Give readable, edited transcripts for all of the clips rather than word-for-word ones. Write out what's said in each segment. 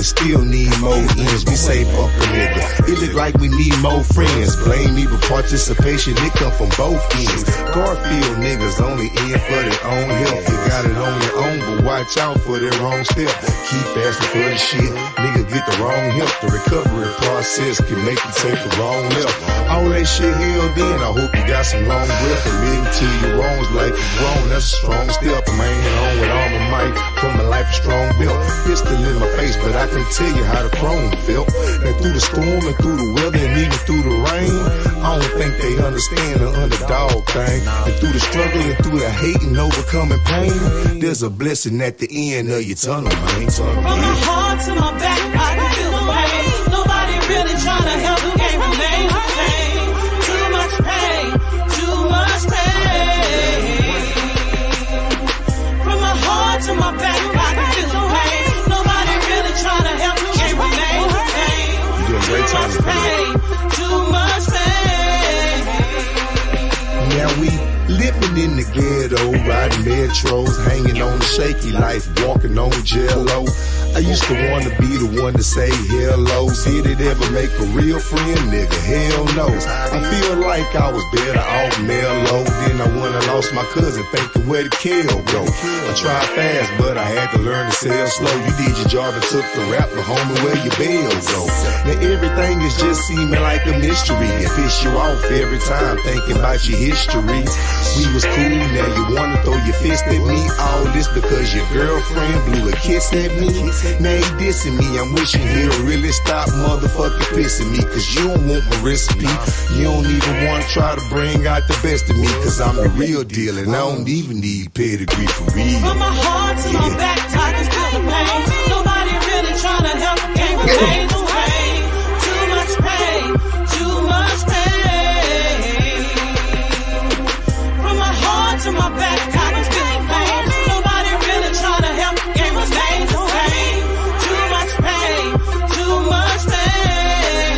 but still need more ends. We say fuck a nigga. It look like we need more friends. Blame me, but participation, it come from both ends. Garfield niggas only in for their own health. You got it on your own, but watch out for their wrong step. Keep asking for the shit, nigga get the wrong help. The recovery process can make you take the wrong left. All that shit held in, I hope you got some long breath. Admitting to your wrongs like you wrong, that's a strong step. I'm hanging on with all my might, put my life a strong belt. Pistol in my face, but I can tell you how the chrome felt. And through the storm and through the weather and even through the rain, I don't think they understand the underdog thing. And through the struggle and through the hate and overcoming pain, there's a blessing at the end of your tunnel, man. From my heart to my back, I can feel the pain. Nobody really trying to help, the game remains the same. Too much pain, too much pain. From my heart to my back, I can feel the pain. Nobody really trying to help, the game remains the same. Too much pain, too much pain. Now we living in the ghetto, riding metros, hanging on the shaky life, walking on jello. I used to want to be the one to say hello. Did it ever make a real friend, nigga? Hell no. I feel like I was better off mellow. Then I went and lost my cousin, thinking where the kill go. I tried fast, but I had to learn to sell slow. You did your job and took the rap, but homie, where your bells go? Now everything is just seeming like a mystery. It piss you off every time thinking about your history. We was cool, now you wanna throw your fist at me. All this because your girlfriend blew a kiss at me. Now he dissing me, I'm wishing he'll really stop motherfucking pissing me. Cause you don't want my recipe, you don't even wanna try to bring out the best of me. Cause I'm the real deal and I don't even need pedigree for real. From my heart to my back, I can feel the pain. Nobody really trying to help, the game remains the same. Too much pain, too much pain. From my heart to my back, I can feel the pain. Nobody really trying to help, the game remains the same. Too much pain, too much pain.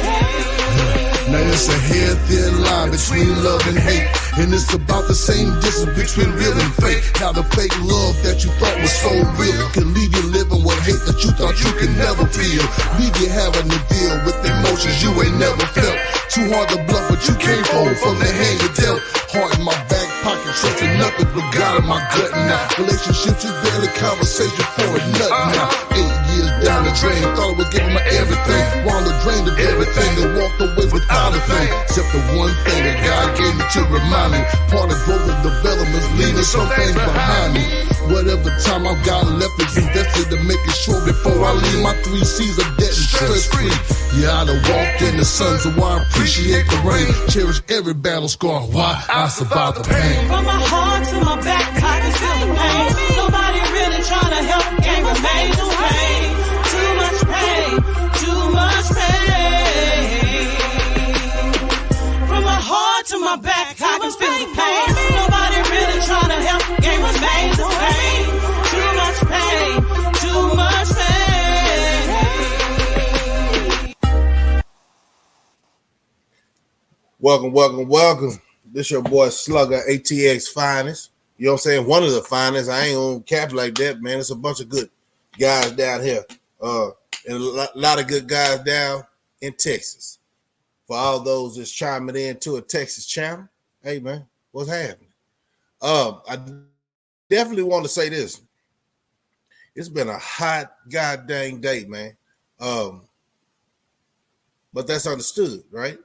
Now it's a hair thin line between love and hate. And it's about the same distance between real and fake. How the fake love that you thought was so real can leave you living with hate that you thought you could never feel. Leave you having to deal with emotions you ain't never felt. Too hard to bluff, but you can't fold from the hand you dealt. Heart in my back pocket, trusting nothing but God in my gut now. Relationships is barely conversation for a nut now. 8 years down the drain, thought I was giving my everything. While the drained of everything, and walked away without a thing. Except the one thing that God gave me to remind me. Part of growth and development's leaving some things behind me. Whatever time I've got left is invested to make it sure before I leave my 3 C's of debt and stress free. Yeah, I done walked in the sun, so I appreciate the rain. Cherish every battle scar, why I survived the pain. From my heart to my back, I can feel the pain. Nobody really trying to help, the game remains the same. Too much pain, too much pain. From my heart to my back, I can feel the pain. Nobody really trying to help, the game remains the same. Too much pain, too much pain. Welcome. This your boy Slugga, ATX finest. You know what I'm saying? One of the finest. I ain't gonna cap like that, man. It's a bunch of good guys down here. And a lot of good guys down in Texas. For all those that's chiming in to a Texas channel, hey man, what's happening? I definitely want to say this. It's been a hot goddamn day, man. But that's understood, right?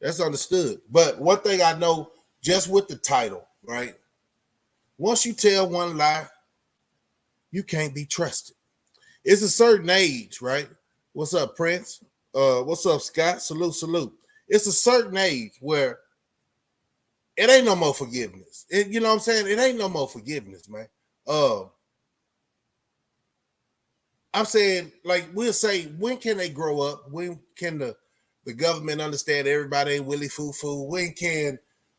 That's understood. But one thing I know, just with the title, right? Once you tell one lie, you can't be trusted. It's a certain age, right? What's up, Prince? What's up, Scott? Salute. It's a certain age where it ain't no more forgiveness. You know what I'm saying? It ain't no more forgiveness, man. I'm saying, like, we'll say, when can they grow up? When can the government understand everybody ain't willy foo-foo? When can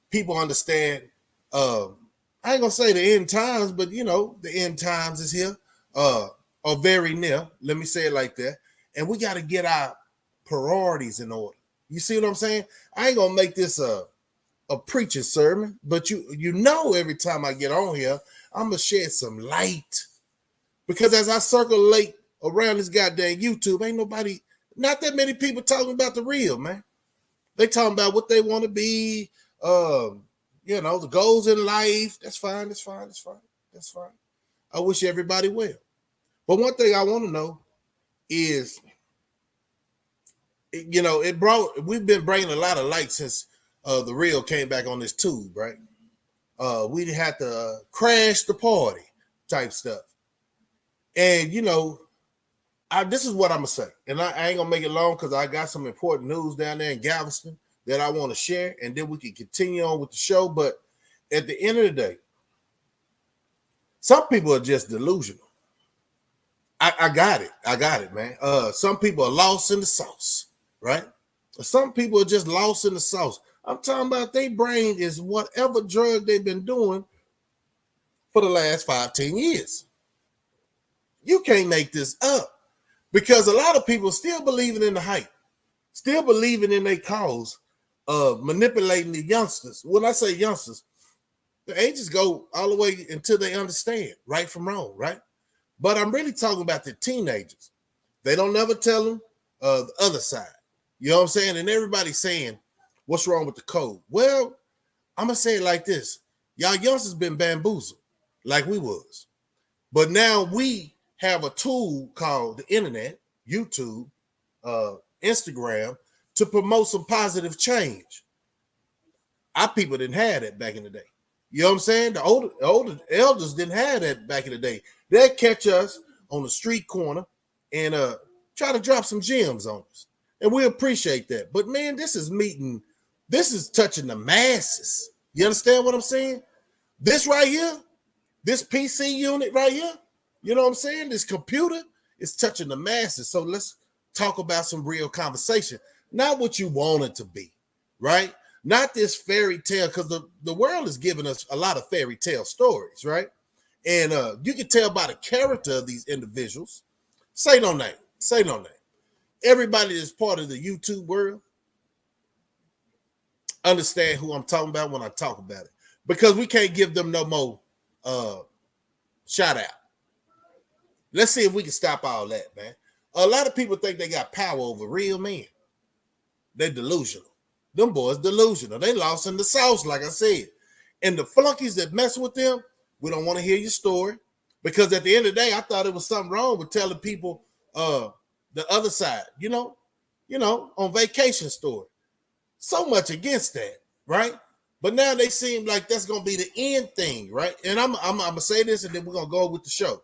people understand, I ain't gonna say the end times, but you know, the end times is here, or very near. Let me say it like that. And we got to get our priorities in order. You see what I'm saying? I ain't gonna make this a preaching sermon, but you know, every time I get on here, I'm gonna shed some light, because as I circulate around this goddamn YouTube, ain't nobody, not that many people talking about the real, man. They talking about what they want to be, the goals in life. That's fine. I wish everybody well. But one thing I want to know is, we've been bringing a lot of light since the real came back on this tube, right? We had to crash the party type stuff. And, this is what I'm going to say. And I ain't going to make it long because I got some important news down there in Galveston that I want to share. And then we can continue on with the show. But at the end of the day, some people are just delusional. I got it, man. Some people are lost in the sauce, right? Some people are just lost in the sauce. I'm talking about their brain is whatever drug they've been doing for the last 5-10 years. You can't make this up because a lot of people still believing in the hype, still believing in their cause of manipulating the youngsters. When I say youngsters, the ages go all the way until they understand right from wrong, right? But I'm really talking about the teenagers. They don't never tell them the other side. You know what I'm saying? And everybody's saying, what's wrong with the code? Well, I'm going to say it like this. Y'all youngsters been bamboozled like we was. But now we have a tool called the internet, YouTube, Instagram, to promote some positive change. Our people didn't have that back in the day. You know what I'm saying? The older elders didn't have that back in the day. They'd catch us on the street corner and try to drop some gems on us. And we appreciate that. But man, this is touching the masses. You understand what I'm saying? This right here, this PC unit right here, you know what I'm saying? This computer is touching the masses. So let's talk about some real conversation. Not what you want it to be, right? Not this fairy tale, because the world is giving us a lot of fairy tale stories, right? And you can tell by the character of these individuals. Say no name. Everybody that's part of the YouTube world understand who I'm talking about when I talk about it. Because we can't give them no more shout out. Let's see if we can stop all that, man. A lot of people think they got power over real men. They're delusional. Them boys delusional. They lost in the sauce, like I said. And the flunkies that mess with them, we don't want to hear your story. Because at the end of the day, I thought it was something wrong with telling people the other side, on vacation story. So much against that, right? But now they seem like that's going to be the end thing, right? And I'm going to say this and then we're going to go with the show.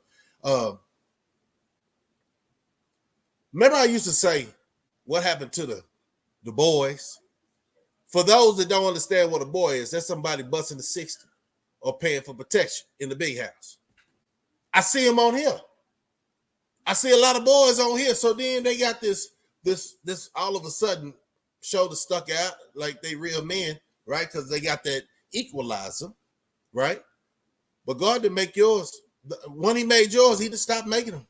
Remember I used to say, what happened to the boys? For those that don't understand what a boy is, that's somebody busting the 60 or paying for protection in the big house. I see them on here. I see a lot of boys on here. So then they got this all of a sudden shoulder stuck out like they real men, right? Because they got that equalizer, right? But God didn't make yours. When he made yours, he just stopped making them.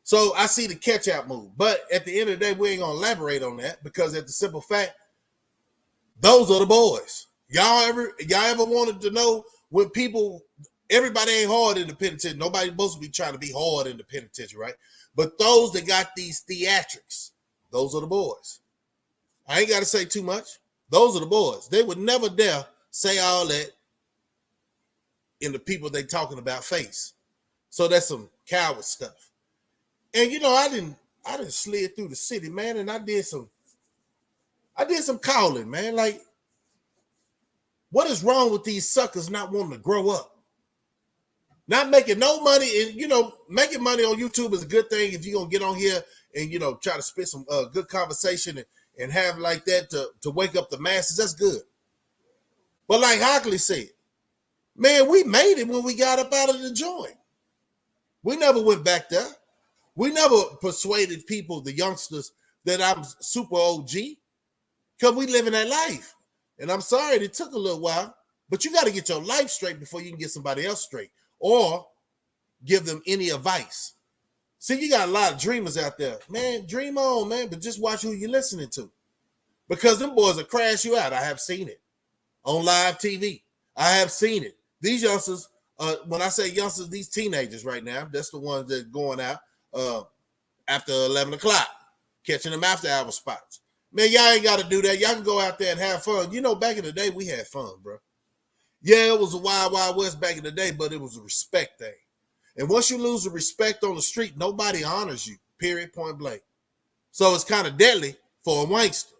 So I see the catch-out move. But at the end of the day, we ain't going to elaborate on that because at the simple fact, those are the boys. Y'all ever wanted to know when everybody ain't hard in the penitentiary. Nobody's supposed to be trying to be hard in the penitentiary, right? But those that got these theatrics, those are the boys. I ain't got to say too much. Those are the boys. They would never dare say all that in the people they talking about face. So that's some coward stuff. And I didn't slid through the city, man, and I did some calling, man. Like, what is wrong with these suckers not wanting to grow up? Not making no money, and making money on YouTube is a good thing if you're gonna get on here and try to spit some good conversation and have like that to wake up the masses. That's good. But like Hockley said, man, we made it when we got up out of the joint. We never went back there. We never persuaded people, the youngsters, that I'm super OG, because we living that life. And I'm sorry it took a little while, but you got to get your life straight before you can get somebody else straight or give them any advice. See, you got a lot of dreamers out there. Man, dream on, man, but just watch who you're listening to. Because them boys will crash you out. I have seen it on live TV. I have seen it. These youngsters, when I say youngsters, these teenagers right now, that's the ones that are going out. after 11 o'clock, catching them after hour spots. Man, y'all ain't got to do that. Y'all can go out there and have fun. You know, back in the day, we had fun, bro. Yeah, it was a wild, wild west back in the day, but it was a respect thing. And once you lose the respect on the street, nobody honors you, period, point blank. So it's kind of deadly for a wankster.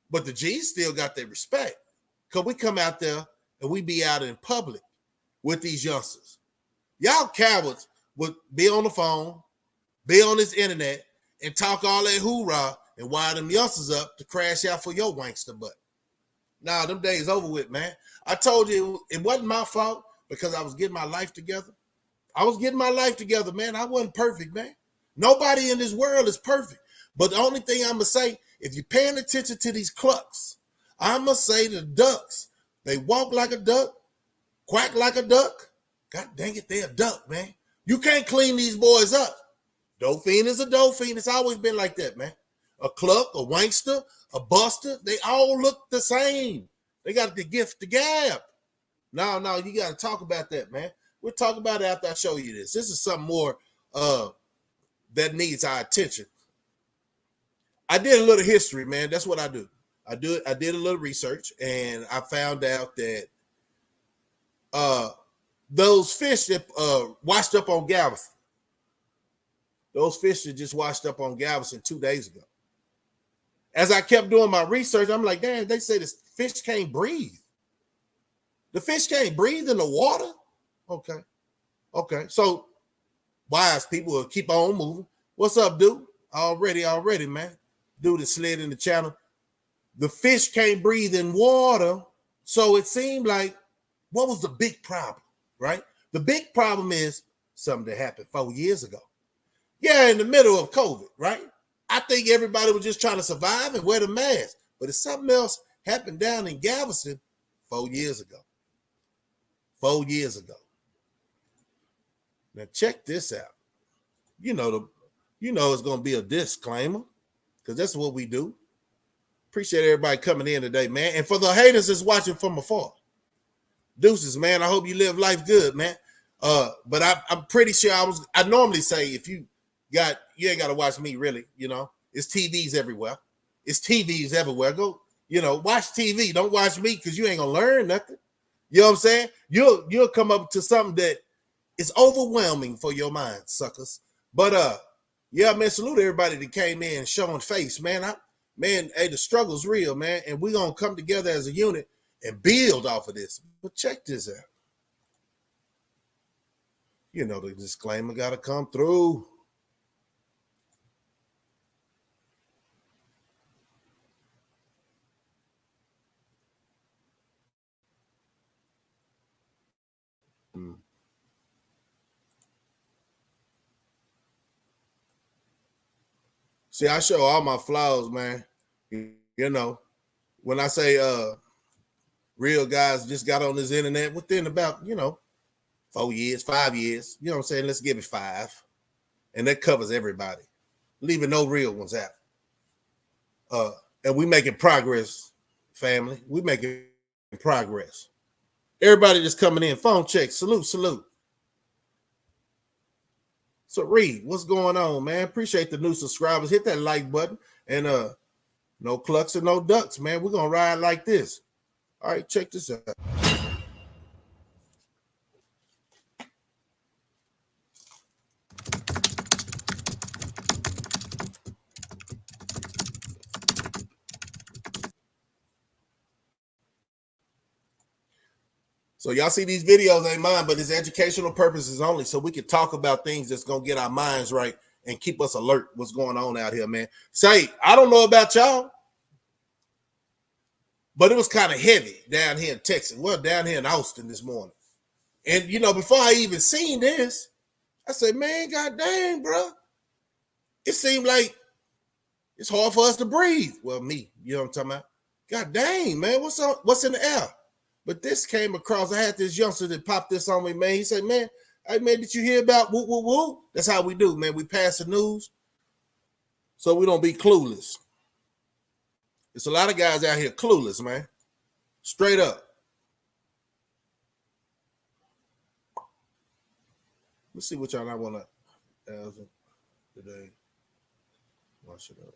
But the G's still got their respect. Because we come out there and we be out in public with these youngsters. Y'all cowards would be on the phone, be on this internet, and talk all that hoorah and wire them youngsters up to crash out for your wankster butt. Nah, them days over with, man. I told you it wasn't my fault because I was getting my life together. I was getting my life together, man. I wasn't perfect, man. Nobody in this world is perfect. But the only thing I'm going to say, if you're paying attention to these clucks, I'm going to say the ducks, they walk like a duck, quack like a duck. God dang it, they're a duck, man. You can't clean these boys up. Dolphin is a dolphin. It's always been like that, man. A cluck, a wankster, a buster, they all look the same. They got the gift, the gab. No, you got to talk about that, man. We'll talk about it after I show you this. This is something more that needs our attention. I did a little history, man. That's what I do. I did a little research, and I found out that those fish that washed up on Galveston, those fish that just washed up on Galveston 2 days ago. As I kept doing my research, I'm like, damn, they say this fish can't breathe. The fish can't breathe in the water? Okay. So wise people will keep on moving. What's up, dude? Already, man. Dude that slid in the channel. The fish can't breathe in water. So it seemed like, what was the big problem, right? The big problem is something that happened 4 years ago. Yeah, in the middle of COVID, right? I think everybody was just trying to survive and wear the mask. But it's something else happened down in Galveston 4 years ago. 4 years ago. Now check this out. You know it's gonna be a disclaimer, because that's what we do. Appreciate everybody coming in today, man. And for the haters that's watching from afar, deuces, man. I hope you live life good, man. But I'm pretty sure I normally say if you ain't gotta watch me, really, it's TVs everywhere. It's TVs everywhere. Go, watch TV. Don't watch me, because you ain't gonna learn nothing. You know what I'm saying? You'll come up to something that is overwhelming for your mind, suckers. But yeah, man, salute everybody that came in showing face, man. Hey, the struggle's real, man, and we're gonna come together as a unit and build off of this. But check this out. The disclaimer gotta come through. See, I show all my flaws, man. When I say real guys just got on this internet within about, 4 years, 5 years, you know what I'm saying? Let's give it 5. And that covers everybody, leaving no real ones out. And we making progress, family. We making progress. Everybody just coming in, phone check, salute. So Reed, what's going on, man? Appreciate the new subscribers. Hit that like button. And no clucks and no ducks, man. We're gonna ride like this. All right, check this out. So y'all see these videos ain't mine, but it's educational purposes only, so we can talk about things that's gonna get our minds right and keep us alert what's going on out here, man. Say, I don't know about y'all, but it was kind of heavy down here in Texas. Well, down here in Austin this morning. And, before I even seen this, I said, man, god dang, bro. It seemed like it's hard for us to breathe. Well, me, you know what I'm talking about? God dang, man, what's in the air? But this came across. I had this youngster that popped this on me, man. He said, man, hey, man, did you hear about woo, woo, woo? That's how we do, man. We pass the news so we don't be clueless. There's a lot of guys out here clueless, man. Straight up. Let's see what y'all I want to ask today. Watch it up.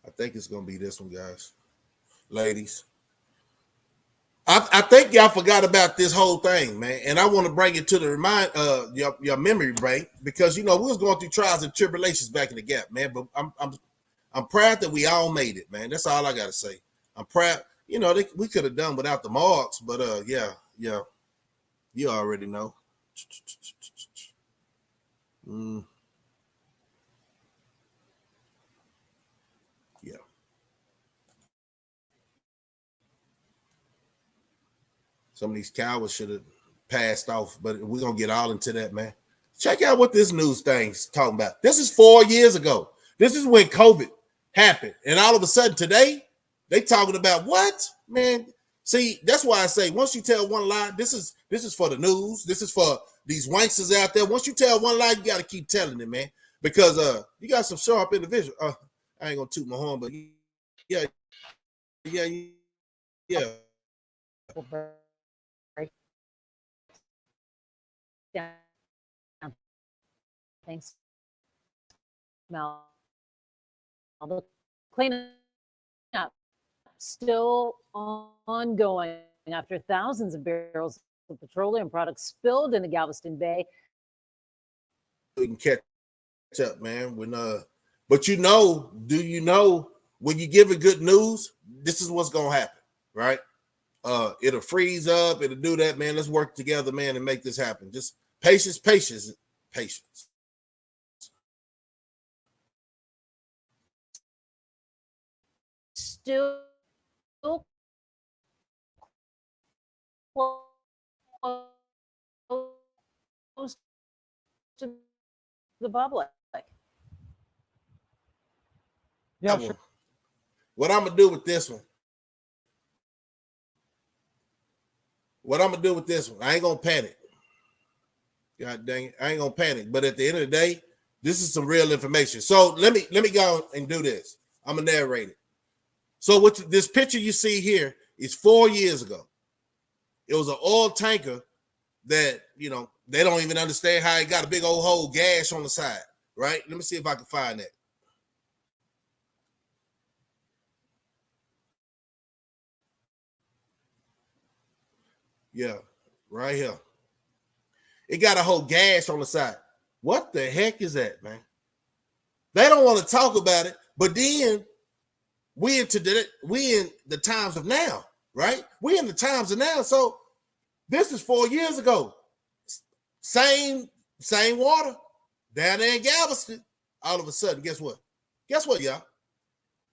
I think it's gonna be this one, guys. Ladies. I think y'all forgot about this whole thing, man. And I want to bring it to the your memory bank, because you know we was going through trials and tribulations back in the gap, man. But I'm proud that we all made it, man. That's all I gotta say. I'm proud. You know, we could have done without the marks, but yeah, you already know. Yeah. Some of these cowards should have passed off, but we're gonna get all into that, man. Check out what this news thing's talking about. This is 4 years ago. This is when COVID happened, and all of a sudden today they talking about what, man? See, that's why I say once you tell one lie, this is for the news. This is for these wanksters out there. Once you tell one lie, you got to keep telling it, man, because you got some sharp individuals. I ain't gonna toot my horn, but yeah. Down. Thanks, Mel. The cleanup still ongoing after thousands of barrels of petroleum products spilled in the Galveston Bay. We can catch up, man. But do you know when you give it good news, this is what's gonna happen, right? It'll freeze up, it'll do that, man. Let's work together, man, and make this happen. Just patience. Still close to the public. Yeah, sure. What I'm gonna do with this one? I ain't gonna panic. God dang it, I ain't gonna panic. But at the end of the day, this is some real information. So let me go and do this. I'm gonna narrate it. So what this picture you see here is 4 years ago. It was an oil tanker that, you know, they don't even understand how it got a big old hole gash on the side, right? Let me see if I can find that. Yeah, right here. It got a whole gash on the side. What the heck is that, man? They don't want to talk about it, but then we in the times of now, right? We in the times of now. So this is 4 years ago. Same water down there in Galveston. All of a sudden, guess what? Guess what, y'all?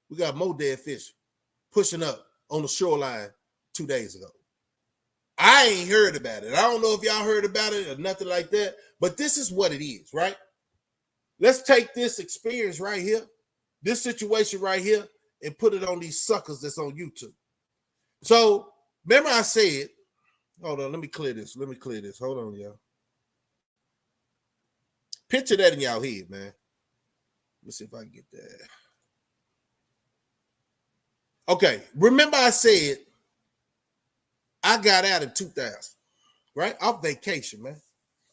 We got more dead fish pushing up on the shoreline 2 days ago. I ain't heard about it. I don't know if y'all heard about it or nothing like that, but this is what it is, right? Let's take this experience right here, this situation right here, and put it on these suckers that's on YouTube. So remember I said, hold on, let me clear this. Hold on, y'all. Picture that in y'all head, man. Let's see if I can get that. Okay, remember I said I got out in 2000, right? Off vacation, man.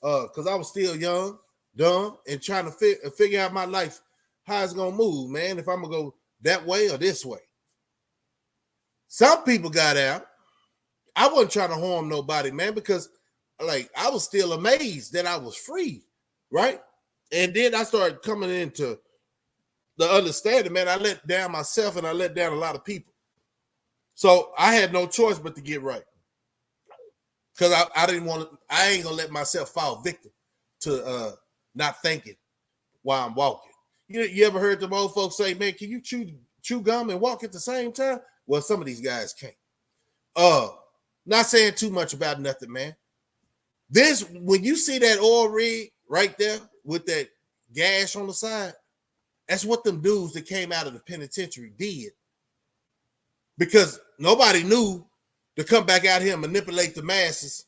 Because I was still young, dumb, and trying to figure out my life, how it's gonna move, man. If I'm gonna go that way or this way. Some people got out. I wasn't trying to harm nobody, man, because like I was still amazed that I was free, right? And then I started coming into the understanding, man. I let down myself and I let down a lot of people. So I had no choice but to get right. Because I ain't gonna let myself fall victim to not thinking while I'm walking. You ever heard the old folks say, man, can you chew gum and walk at the same time? Well, some of these guys can't. Not saying too much about nothing, man. This, when you see that oil rig right there with that gash on the side, that's what them dudes that came out of the penitentiary did. Because nobody knew to come back out here and manipulate the masses,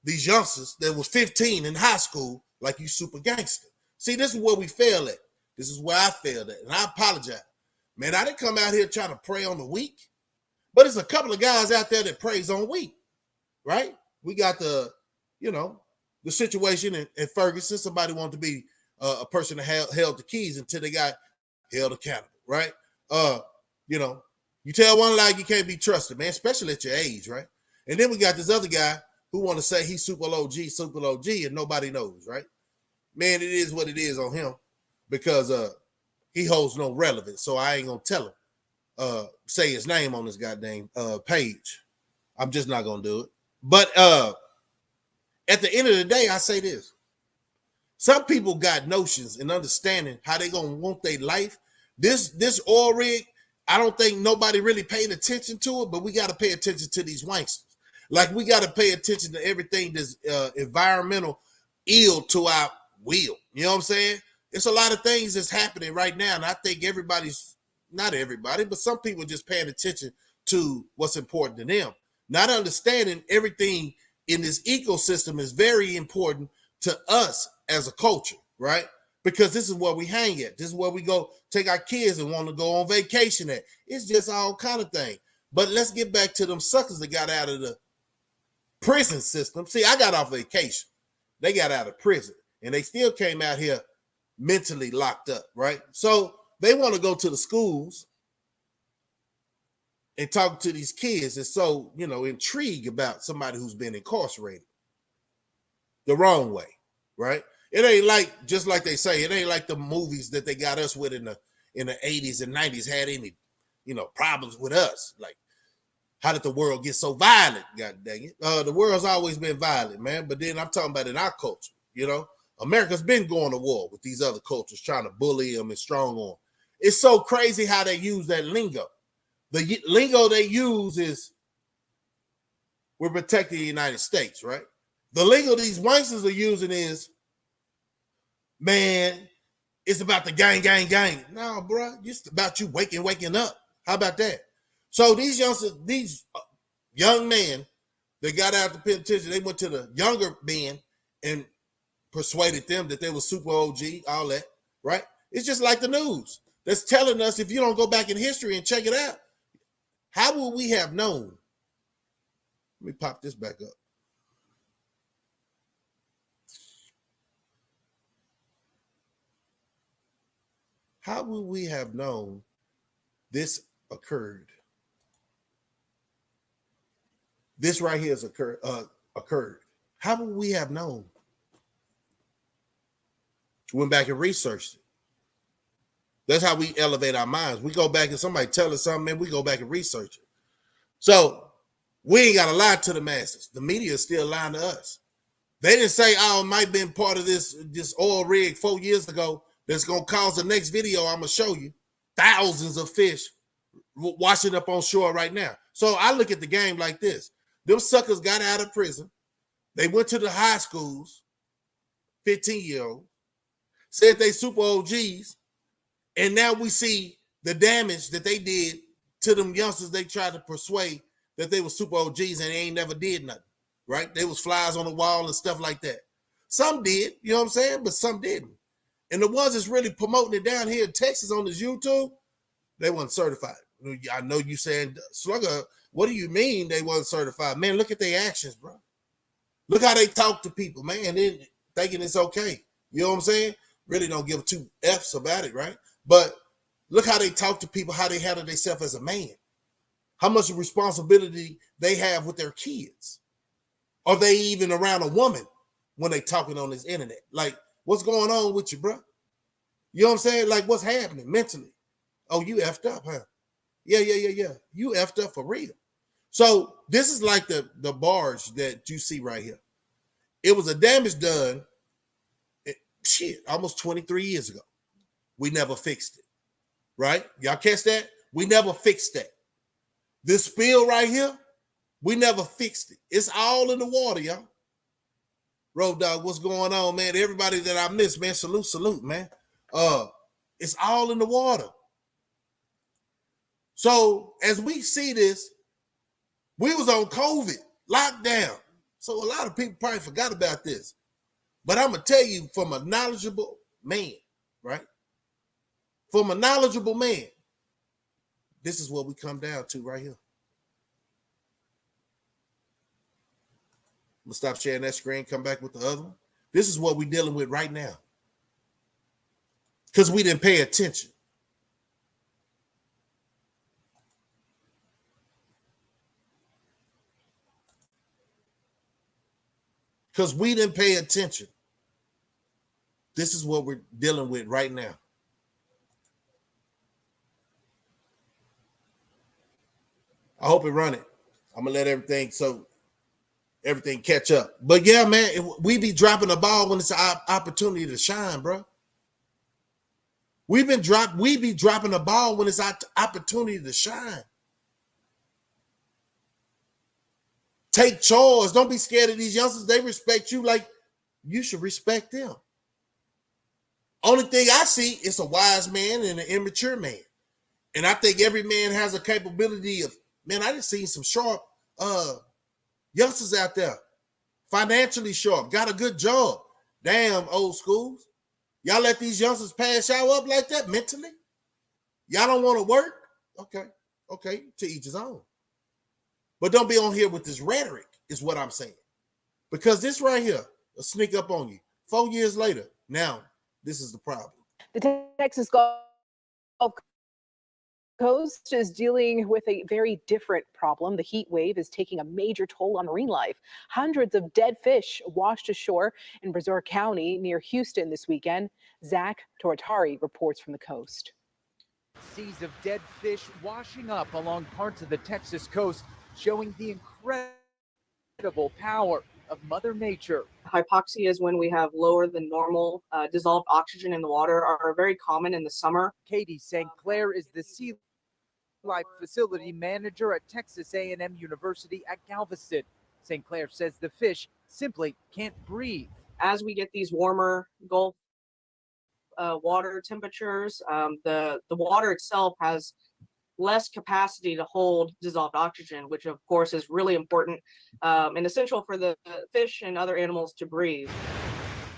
these youngsters that was 15 in high school, like you super gangster. See, this is where we fail at. This is where I failed at, and I apologize. Man, I didn't come out here trying to prey on the weak, but there's a couple of guys out there that preys on weak, right? We got the situation in Ferguson. Somebody wanted to be a person that held the keys until they got held accountable, right? You know, you tell one lie, you can't be trusted, man, especially at your age, right? And then we got this other guy who want to say he's super OG, and nobody knows, right? Man, it is what it is on him because he holds no relevance. So I ain't gonna tell him say his name on this goddamn page. I'm just not gonna do it. But at the end of the day, I say this. Some people got notions and understanding how they gonna want their life. This oil rig, I don't think nobody really paid attention to it, but we got to pay attention to these wanksters. Like we got to pay attention to everything that's environmental ill to our will. You know what I'm saying? It's a lot of things that's happening right now, and I think not everybody, but some people just paying attention to what's important to them. Not understanding everything in this ecosystem is very important to us as a culture, right? Because this is where we hang at. This is where we go take our kids and want to go on vacation at. It's just all kind of thing. But let's get back to them suckers that got out of the prison system. See, I got off vacation. They got out of prison and they still came out here mentally locked up, right? So they want to go to the schools and talk to these kids and so, intrigued about somebody who's been incarcerated the wrong way, right? It ain't like, just like they say, it ain't like the movies that they got us with in the 80s and 90s had any, problems with us. Like, how did the world get so violent? God dang it. The world's always been violent, man. But then I'm talking about in our culture, America's been going to war with these other cultures, trying to bully them and strong on. It's so crazy how they use that lingo. The lingo they use is, we're protecting the United States, right? The lingo these wanksters are using is, man, it's about the gang. No, bro, it's about you waking up. How about that? So these young men that got out the penitentiary, they went to the younger men and persuaded them that they were super OG, all that, right? It's just like the news that's telling us, if you don't go back in history and check it out, how would we have known? Let me pop this back up. How would we have known this occurred? This right here has occurred. How would we have known? Went back and researched it. That's how we elevate our minds. We go back and somebody tell us something, and we go back and research it. So we ain't got to lie to the masses. The media is still lying to us. They didn't say, it might have been part of this oil rig 4 years ago that's going to cause the next video I'm going to show you. Thousands of fish washing up on shore right now. So I look at the game like this. Them suckers got out of prison. They went to the high schools, 15-year-olds, said they super OGs, and now we see the damage that they did to them youngsters they tried to persuade that they were super OGs and they ain't never did nothing, right? They was flies on the wall and stuff like that. Some did, you know what I'm saying? But some didn't. And the ones that's really promoting it down here in Texas on this YouTube, they weren't certified. I know you saying, Slugga, what do you mean they wasn't certified? Man, look at their actions, bro. Look how they talk to people, man, then thinking it's okay. You know what I'm saying? Really don't give two F's about it, right? But look how they talk to people, how they handle themselves as a man. How much responsibility they have with their kids. Are they even around a woman when they talking on this internet? Like, what's going on with you, bro? You know what I'm saying? Like, what's happening mentally? Oh, you effed up, huh? Yeah. You effed up for real. So this is like the barge that you see right here. It was a damage done, almost 23 years ago. We never fixed it, right? Y'all catch that? We never fixed that. This spill right here, we never fixed it. It's all in the water, y'all. Road Dog, what's going on, man? Everybody that I miss, man, salute, man. It's all in the water. So as we see this, we was on COVID, lockdown. So a lot of people probably forgot about this. But I'm going to tell you from a knowledgeable man, right? From a knowledgeable man, this is what we come down to right here. I'm going to stop sharing that screen, come back with the other one. This is what we're dealing with right now. Because we didn't pay attention. Because we didn't pay attention. This is what we're dealing with right now. I hope it run it. I'm gonna let everything catch up. But yeah, man, we be dropping the ball when it's an opportunity to shine, bro. We be dropping the ball when it's our opportunity to shine. Take charge. Don't be scared of these youngsters. They respect you like you should respect them. Only thing I see is a wise man and an immature man. And I think every man has a capability of, man, I just seen some sharp youngsters out there. Financially sharp. Got a good job. Damn, old schools. Y'all let these youngsters pass y'all up like that mentally? Y'all don't want to work? Okay, to each his own. But don't be on here with this rhetoric, is what I'm saying. Because this right here will sneak up on you. 4 years later, now this is the problem. The Texas Gulf Coast is dealing with a very different problem. The heat wave is taking a major toll on marine life. Hundreds of dead fish washed ashore in Brazoria County near Houston this weekend. Zach Toratari reports from the coast. Seas of dead fish washing up along parts of the Texas coast, showing the incredible power of Mother Nature. Hypoxia is when we have lower than normal dissolved oxygen in the water, are very common in the summer. Katie St. Clair is the Sea Life Facility Manager at Texas A&M University at Galveston. St. Clair says the fish simply can't breathe. As we get these warmer Gulf water temperatures, the water itself has less capacity to hold dissolved oxygen, which of course is really important and essential for the fish and other animals to breathe.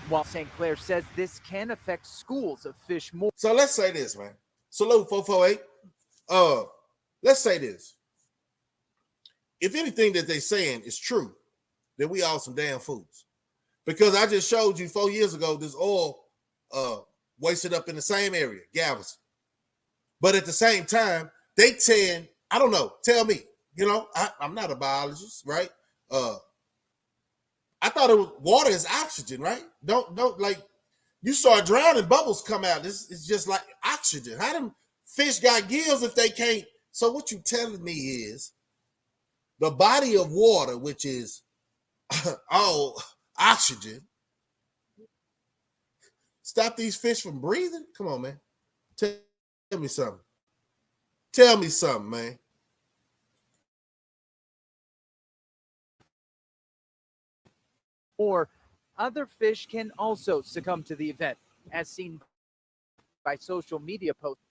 While St. Clair says this can affect schools of fish more. So let's say this, man. Salute 448. Let's say this. If anything that they're saying is true, then we all some damn fools. Because I just showed you 4 years ago, this oil wasted up in the same area, Galveston. But at the same time, they saying, I don't know, tell me, I'm not a biologist, right? I thought water is oxygen, right? Don't like, you start drowning, bubbles come out. It's just like oxygen. How them fish got gills if they can't? So what you telling me is the body of water, which is all oxygen, stop these fish from breathing? Come on, man. Tell me something. Tell me something, man. Or other fish can also succumb to the event, as seen by social media posts.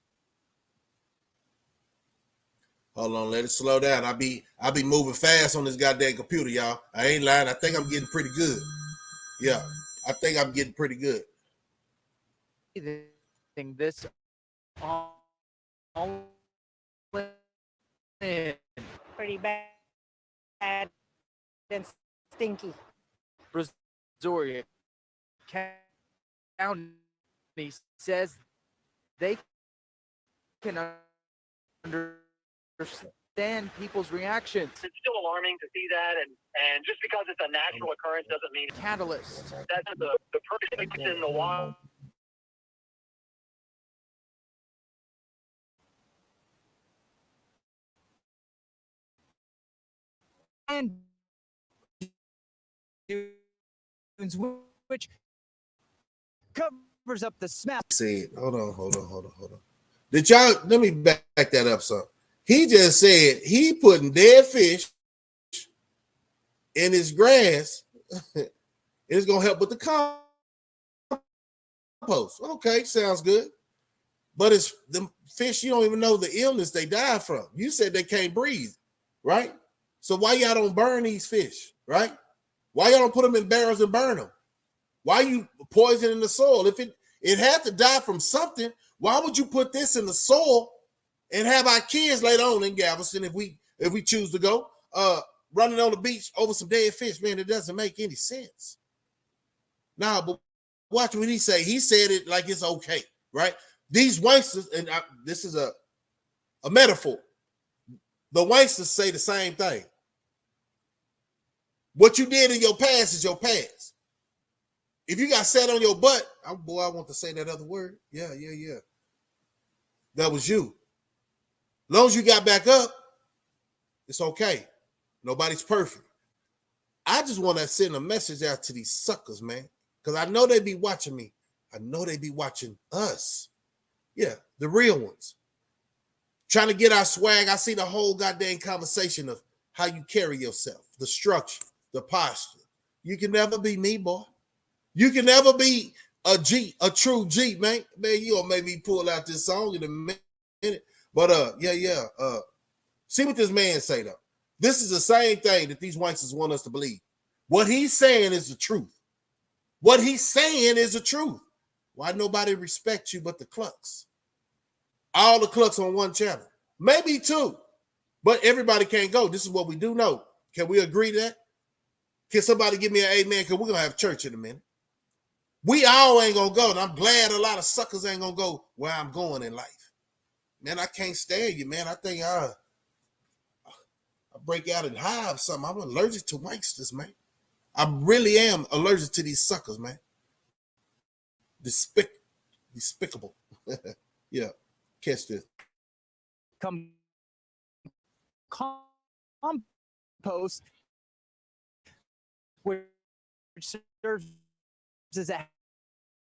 Hold on, let it slow down. I be moving fast on this goddamn computer, y'all. I ain't lying. I think I'm getting pretty good. Yeah, I think I'm getting pretty good. This all in. Pretty bad and stinky. Brazoria County says they can understand people's reactions. It's still alarming to see that, and just because it's a natural occurrence doesn't mean Catalyst. that the person in the wild. And which covers up the smell. Said, hold on. Did y'all, let me back that up some. He just said he putting dead fish in his grass. It's gonna help with the compost. Okay, sounds good. But it's the fish, you don't even know the illness they die from. You said they can't breathe, right? So why y'all don't burn these fish, right? Why y'all don't put them in barrels and burn them? Why you poisoning the soil? If it had to die from something, why would you put this in the soil and have our kids later on in Galveston, if we choose to go, running on the beach over some dead fish? Man, it doesn't make any sense. Nah, but watch what he say. He said it like it's okay. right? These wanksters, and this is a metaphor. The wanksters say the same thing. What you did in your past is your past. If you got sat on your butt, I want to say that other word. Yeah. That was you. As long as you got back up, it's okay. Nobody's perfect. I just want to send a message out to these suckers, man, because I know they be watching me. I know they be watching us. Yeah, the real ones. Trying to get our swag. I see the whole goddamn conversation of how you carry yourself, the structure, the posture. You can never be me, boy. You can never be a G, a true G, man. Man, you gonna make me pull out this song in a minute. But see what this man say though. This is the same thing that these wanksters want us to believe. What he's saying is the truth. What he's saying is the truth. Why nobody respects you but the clucks? All the clucks on one channel. Maybe two. But everybody can't go. This is what we do know. Can we agree to that? Can somebody give me an amen? Because we're going to have church in a minute. We all ain't going to go. And I'm glad a lot of suckers ain't going to go where I'm going in life. Man, I can't stand you, man. I think I break out in hives something. I'm allergic to wanksters, man. I really am allergic to these suckers, man. Despicable. Yeah. Catch this. Compost, which serves as a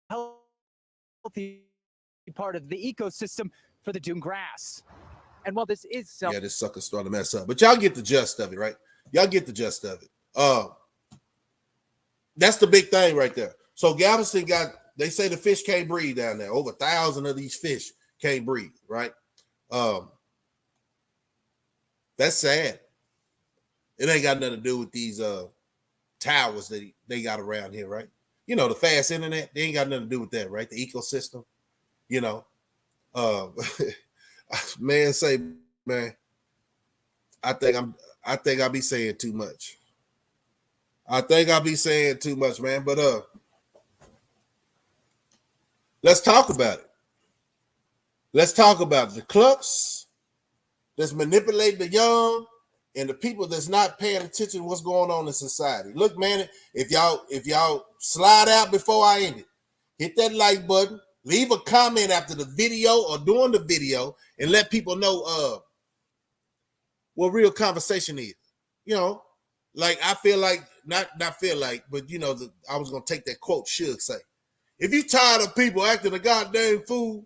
healthy part of the ecosystem for the dune grass. And while this is this sucker's starting to mess up, but y'all get the gist of it, right? Y'all get the gist of it. That's the big thing right there. So Galveston they say the fish can't breathe down there. Over 1,000 of these fish can't breathe, right? That's sad. It ain't got nothing to do with these towers that they got around here, right? You know, the fast internet, they ain't got nothing to do with that, right? The ecosystem, you know. Man, I think I be saying too much. Man. But let's talk about it. Let's talk about the clucks that's manipulating the young and the people that's not paying attention to what's going on in society. Look, man, if y'all slide out before I end it, hit that like button, leave a comment after the video or during the video, and let people know what real conversation is. You know, like I feel like, not feel like, but you know, I was gonna take that quote Suge say. If you tired of people acting a goddamn fool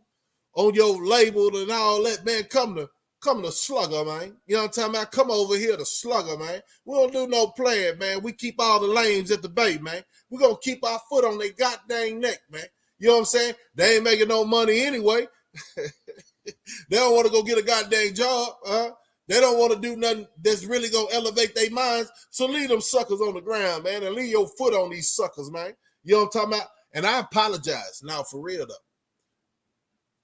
on your label and all that, man, come to Slugga, man. You know what I'm talking about? Come over here to Slugga, man. We don't do no playing, man. We keep all the lanes at the bay, man. We're going to keep our foot on their goddamn neck, man. You know what I'm saying? They ain't making no money anyway. They don't want to go get a goddamn job. They don't want to do nothing that's really going to elevate their minds. So leave them suckers on the ground, man, and leave your foot on these suckers, man. You know what I'm talking about? And I apologize now for real, though.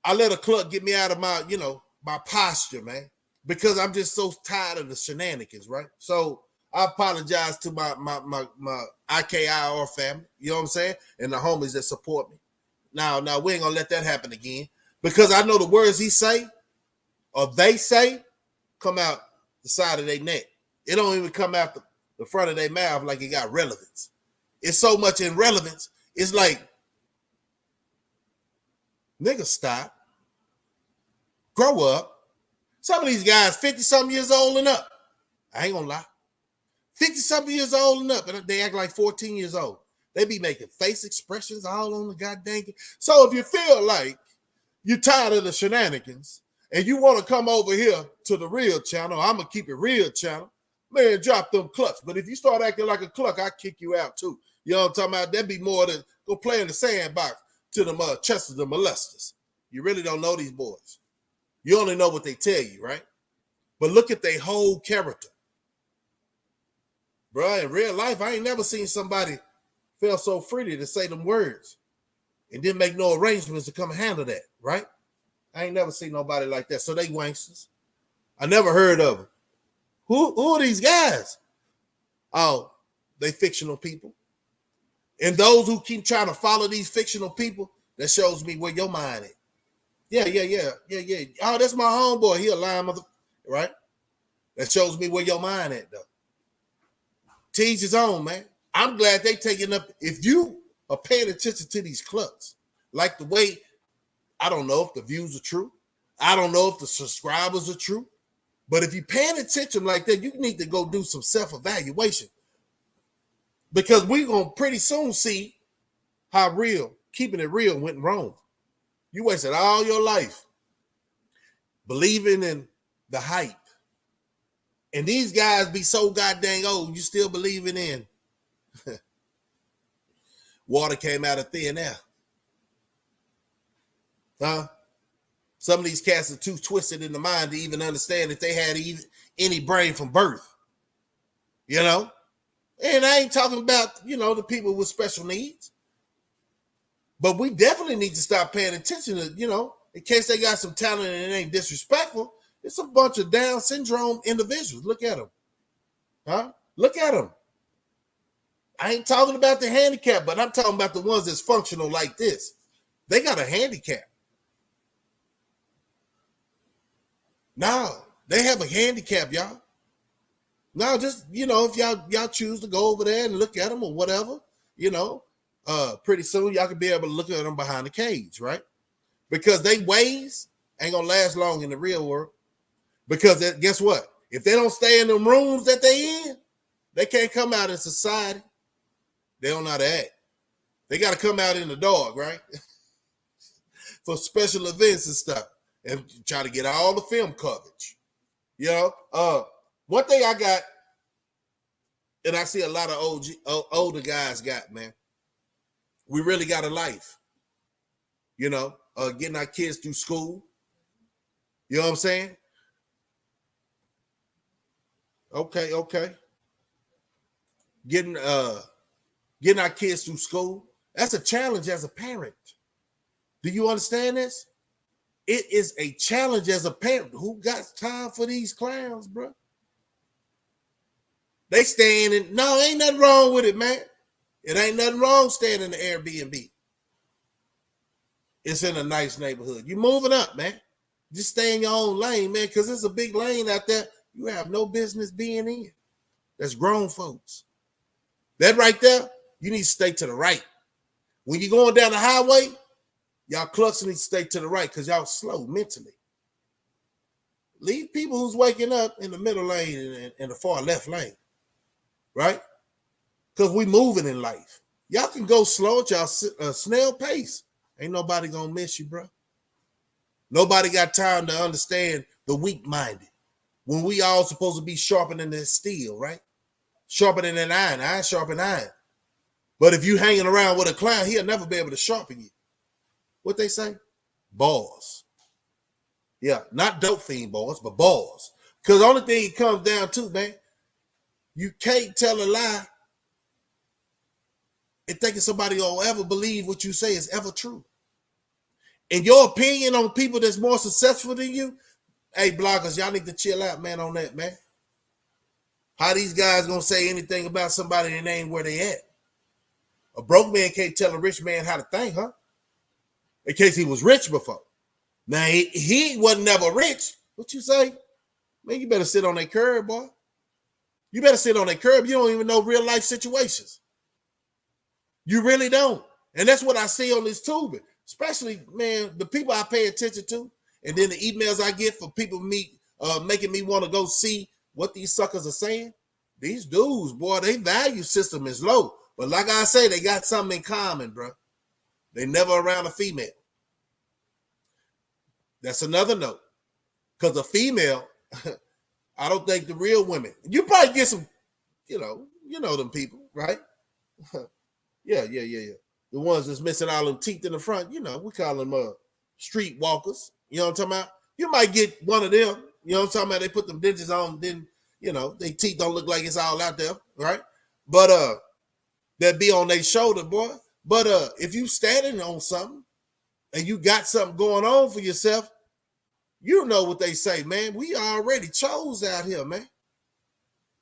I let a cluck get me out of my, you know, my posture, man, because I'm just so tired of the shenanigans, right? So I apologize to my IKIR family, you know what I'm saying? And the homies that support me. Now we ain't gonna let that happen again, because I know the words he say or they say come out the side of their neck. It don't even come out the front of their mouth like it got relevance. It's so much irrelevance. It's like, nigga, stop. Grow up. Some of these guys 50-something years old and up. I ain't gonna lie. 50-something years old and up, and they act like 14 years old. They be making face expressions all on the goddamn. So if you feel like you're tired of the shenanigans and you want to come over here to the real channel, I'm gonna keep it real channel, man, drop them clucks. But if you start acting like a cluck, I kick you out too. You know what I'm talking about? That'd be more than go play in the sandbox to the Chester the molesters. You really don't know these boys. You only know what they tell you, right? But look at their whole character. Bro, in real life, I ain't never seen somebody feel so free to say them words and didn't make no arrangements to come handle that, right? I ain't never seen nobody like that. So they wanksters. I never heard of them. Who are these guys? Oh, they fictional people. And those who keep trying to follow these fictional people, that shows me where your mind is. Yeah. Oh, that's my homeboy. He a lying mother, right? That shows me where your mind at, though. Teach his own, man. I'm glad they taking up. If you are paying attention to these clubs, like the way, I don't know if the views are true. I don't know if the subscribers are true. But if you're paying attention like that, you need to go do some self-evaluation. Because we're going to pretty soon see how keeping it real went wrong. You wasted all your life believing in the hype. And these guys be so goddamn old, you still believing in water came out of thin air. Huh? Some of these cats are too twisted in the mind to even understand that they had any brain from birth. You know? And I ain't talking about, the people with special needs. But we definitely need to stop paying attention to, in case they got some talent and it ain't disrespectful, it's a bunch of Down syndrome individuals. Look at them. Huh? Look at them. I ain't talking about the handicap, but I'm talking about the ones that's functional like this. They got a handicap. No, they have a handicap, y'all. No, just, if y'all choose to go over there and look at them or whatever, pretty soon y'all can be able to look at them behind the cage, right? Because they ways ain't gonna last long in the real world. Because guess what? If they don't stay in them rooms that they in, they can't come out in society. They don't know how to act. They got to come out in the dog, right? For special events and stuff. And try to get all the film coverage. One thing I got, and I see a lot of older guys got, man, we really got a life. Getting our kids through school. You know what I'm saying? Okay. Getting our kids through school. That's a challenge as a parent. Do you understand this? It is a challenge as a parent. Who got time for these clowns, bro? They staying in. No, ain't nothing wrong with it, man. It ain't nothing wrong staying in the Airbnb. It's in a nice neighborhood. You moving up, man. Just stay in your own lane, man, because it's a big lane out there you have no business being in. That's grown folks. That right there, you need to stay to the right. When you're going down the highway, y'all clucks need to stay to the right because y'all slow mentally. Leave people who's waking up in the middle lane and the far left lane, right? Because we moving in life. Y'all can go slow at y'all snail pace. Ain't nobody gonna miss you, bro. Nobody got time to understand the weak-minded. When we all supposed to be sharpening that steel, right? Sharpening that iron sharpen iron. But if you hanging around with a clown, he'll never be able to sharpen you. What they say? Balls. Yeah, not dope fiend balls, but balls. Because the only thing it comes down to, man, you can't tell a lie and thinking somebody will ever believe what you say is ever true. And your opinion on people that's more successful than you, hey, bloggers, y'all need to chill out, man, on that, man. How these guys gonna say anything about somebody that ain't where they at? A broke man can't tell a rich man how to think, huh? In case he was rich before. Now, he wasn't never rich. What you say? Man, you better sit on that curb, boy. You better sit on that curb. You don't even know real life situations. You really don't. And that's what I see on this tubing. Especially, man, the people I pay attention to, and then the emails I get for people making me want to go see what these suckers are saying. These dudes, boy, their value system is low. But like I say, they got something in common, bro. They never around a female. That's another note. Because a female, I don't think the real women, you probably get some, you know them people, right? Yeah. The ones that's missing all them teeth in the front, we call them street walkers. You know what I'm talking about? You might get one of them. You know what I'm talking about? They put them dentures on, then, their teeth don't look like it's all out there, right? But that be on their shoulder, boy. But if you standing on something and you got something going on for yourself, you know what they say, man. We already chose out here, man.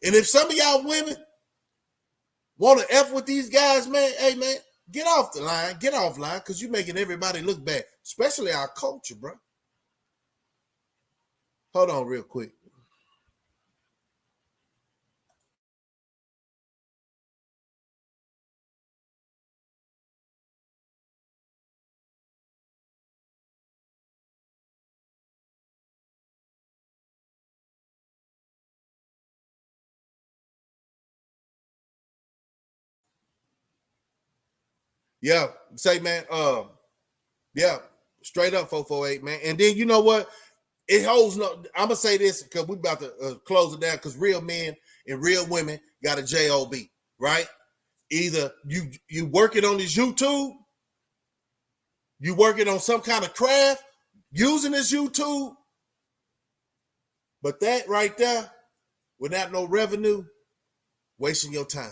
And if some of y'all women want to F with these guys, man, hey, man, get off the line, get offline, because you're making everybody look bad. especially our culture, bro. Hold on real quick. Yeah, say man, yeah, straight up 448, man. And then you know what? It holds no. I'm gonna say this because we about to close it down because real men and real women got a job, right? Either you working on this YouTube, you working on some kind of craft using this YouTube, but that right there, without no revenue, wasting your time.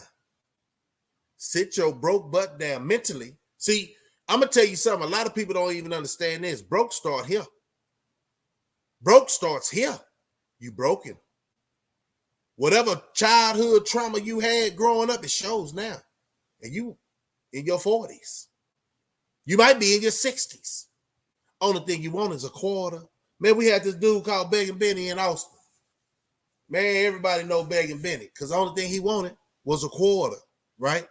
Sit your broke butt down mentally. See, I'm gonna tell you something. A lot of people don't even understand this. Broke start here. Broke starts here. You broken. Whatever childhood trauma you had growing up, it shows now. And you in your 40s. You might be in your 60s. Only thing you want is a quarter. Man, we had this dude called Begging Benny in Austin. Man, everybody know Begging Benny because the only thing he wanted was a quarter, right?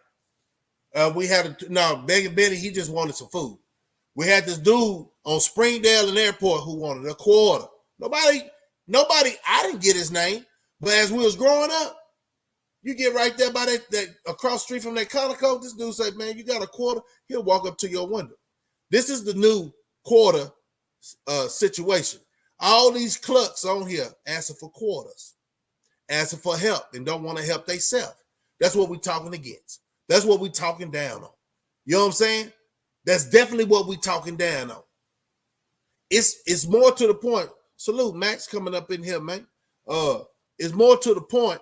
Begging Benny, he just wanted some food. We had this dude on Springdale and Airport who wanted a quarter. Nobody, I didn't get his name, but as we was growing up, you get right there by that across the street from that Conoco, this dude said, man, you got a quarter? He'll walk up to your window. This is the new quarter situation. All these clucks on here asking for quarters, asking for help, and don't want to help themselves. That's what we're talking against. That's what we're talking down on. You know what I'm saying? That's definitely what we're talking down on. It's more to the point. Salute, Max coming up in here, man. It's more to the point.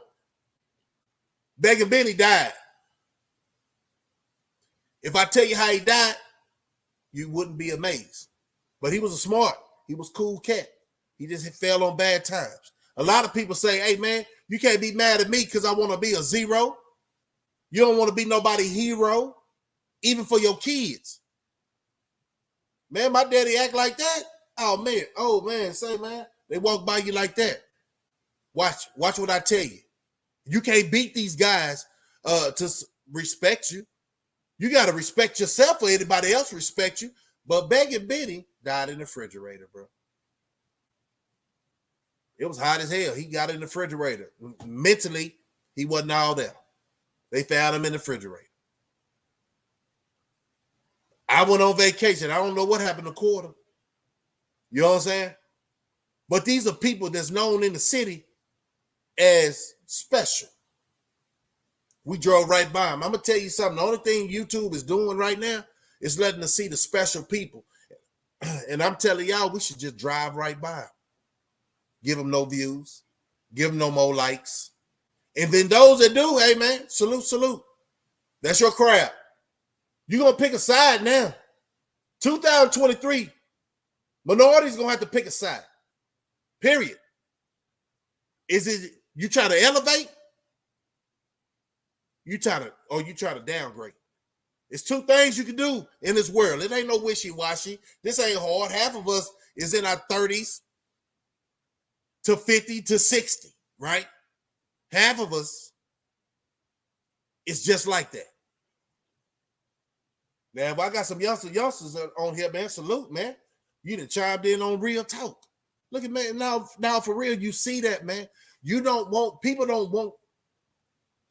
Begging Benny died. If I tell you how he died, you wouldn't be amazed. But he was a smart. He was a cool cat. He just fell on bad times. A lot of people say, hey, man, you can't be mad at me because I want to be a zero. You don't want to be nobody hero, even for your kids. Man, my daddy act like that. Oh man, say man, they walk by you like that. Watch what I tell you. You can't beat these guys to respect you. You got to respect yourself for anybody else respect you. But Begging Benny died in the refrigerator, bro. It was hot as hell. He got in the refrigerator. Mentally, he wasn't all there. They found him in the refrigerator. I went on vacation. I don't know what happened to quarter. You know what I'm saying? But these are people that's known in the city as special. We drove right by them. I'm going to tell you something. The only thing YouTube is doing right now is letting us see the special people. And I'm telling y'all, we should just drive right by them. Give them no views. Give them no more likes. And then those that do, hey, man, salute. That's your crowd. You're going to pick a side now. 2023, minorities going to have to pick a side. Period. Is it you try to elevate? You try to downgrade. It's two things you can do in this world. It ain't no wishy-washy. This ain't hard. Half of us is in our 30s to 50 to 60, right? Half of us is just like that. Now, if I got some youngsters on here, man, salute, man. You done chimed in on Real Talk. Look at man, now for real, you see that, man. People don't want,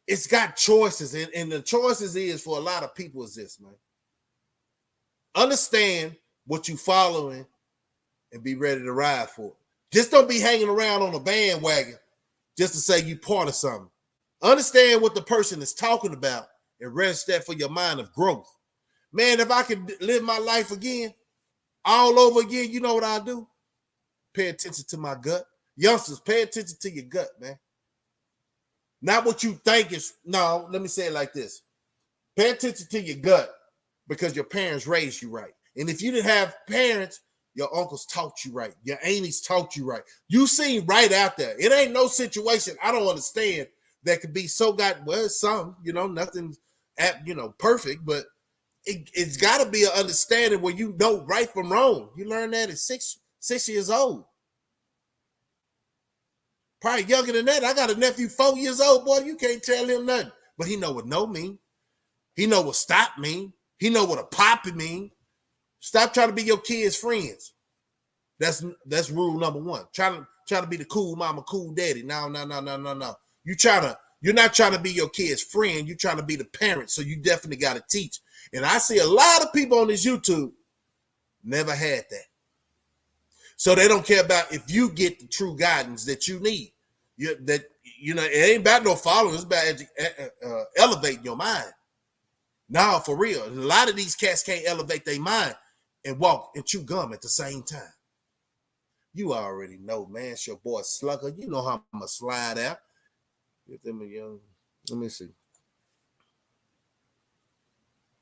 it's got choices, and the choices is for a lot of people is this, man. Understand what you following and be ready to ride for it. Just don't be hanging around on a bandwagon just to say you part of something. Understand what the person is talking about and register that for your mind of growth. Man, if I could live my life again, all over again, you know what I'll do? Pay attention to my gut. Youngsters, pay attention to your gut, man. Not what you think is, no, let me say it like this. Pay attention to your gut because your parents raised you right. And if you didn't have parents, your uncles taught you right. Your aunties taught you right. You seen right out there. It ain't no situation I don't understand that could be so well, it's some, nothing, perfect, but it's got to be an understanding where you know right from wrong. You learn that at six years old. Probably younger than that. I got a nephew 4 years old, boy. You can't tell him nothing. But he know what no mean. He know what stop mean. He know what a poppy mean. Stop trying to be your kids' friends. That's rule number one. Try to be the cool mama, cool daddy. No. You're not trying to be your kid's friend. You're trying to be the parent. So you definitely got to teach. And I see a lot of people on this YouTube never had that. So they don't care about if you get the true guidance that you need. It ain't about no following. It's about elevating your mind. Now, for real, a lot of these cats can't elevate their mind and walk and chew gum at the same time. You already know, man. It's your boy Slugga. You know how I'm going to slide out. Get them a young. Let me see.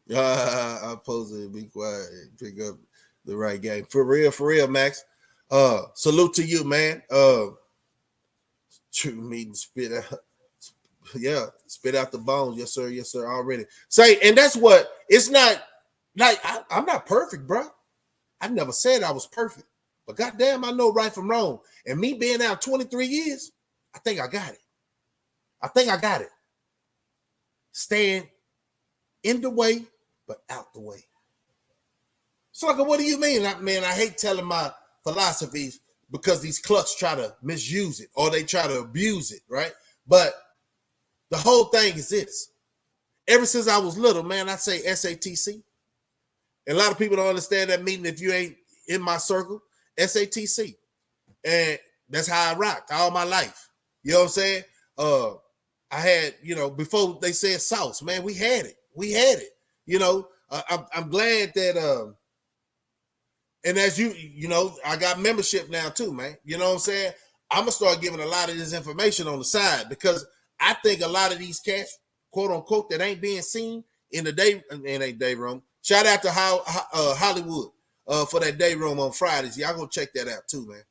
I'm supposed to be quiet and pick up the right game. For real, Max. Salute to you, man. True meeting spit out. Yeah, spit out the bones. Yes, sir, already. Say, and that's what it's not like I'm not perfect, bro. I never said I was perfect, but goddamn, I know right from wrong. And me being out 23 years, I think I got it. Staying in the way, but out the way. So, like, what do you mean? I hate telling my philosophies because these clucks try to misuse it or they try to abuse it, right? But the whole thing is this. Ever since I was little, man, I say SATC. And a lot of people don't understand that meaning if you ain't in my circle. SATC. And that's how I rocked all my life. You know what I'm saying? I had, before they said sauce, man, we had it. I'm glad that, and as I got membership now too, man. You know what I'm saying? I'm going to start giving a lot of this information on the side because I think a lot of these cats, quote unquote, that ain't being seen in a day room. Shout out to Hollywood for that day room on Fridays. Y'all go check that out too, man.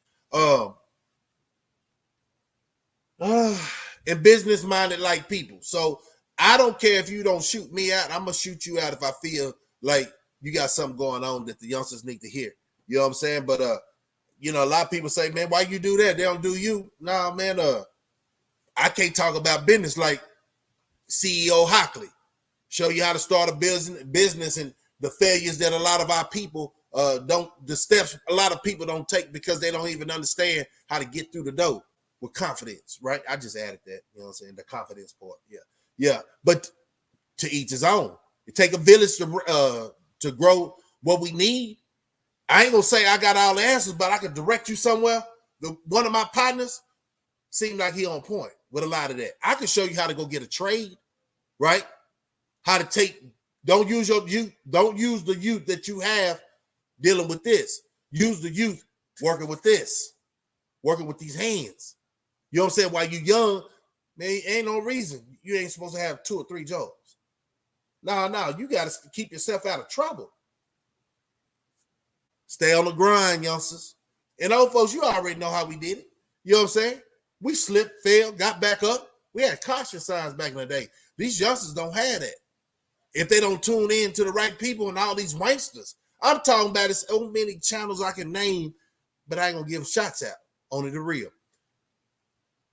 And business minded like people. So I don't care if you don't shoot me out. I'm gonna shoot you out if I feel like you got something going on that the youngsters need to hear. You know what I'm saying? But a lot of people say, man, why you do that? They don't do you. Nah, man. I can't talk about business like CEO Hockley. Show you how to start a business and the failures that a lot of our people the steps a lot of people don't take because they don't even understand how to get through the door with confidence, right? I just added that, you know what I'm saying? The confidence part. Yeah. But to each his own. It take a village to grow what we need. I ain't gonna say I got all the answers, but I could direct you somewhere. One of my partners seemed like he on point with a lot of that. I can show you how to go get a trade, right? How to don't use the youth that you have dealing with this. Use the youth working with this, working with these hands. You know what I'm saying? While you young, man, ain't no reason you ain't supposed to have 2 or 3 jobs. No, you got to keep yourself out of trouble. Stay on the grind, youngsters. And old folks, you already know how we did it. You know what I'm saying? We slipped, failed, got back up. We had caution signs back in the day. These youngsters don't have that. If they don't tune in to the right people and all these wanksters. I'm talking about so many channels I can name, but I ain't going to give shots out. Only the real.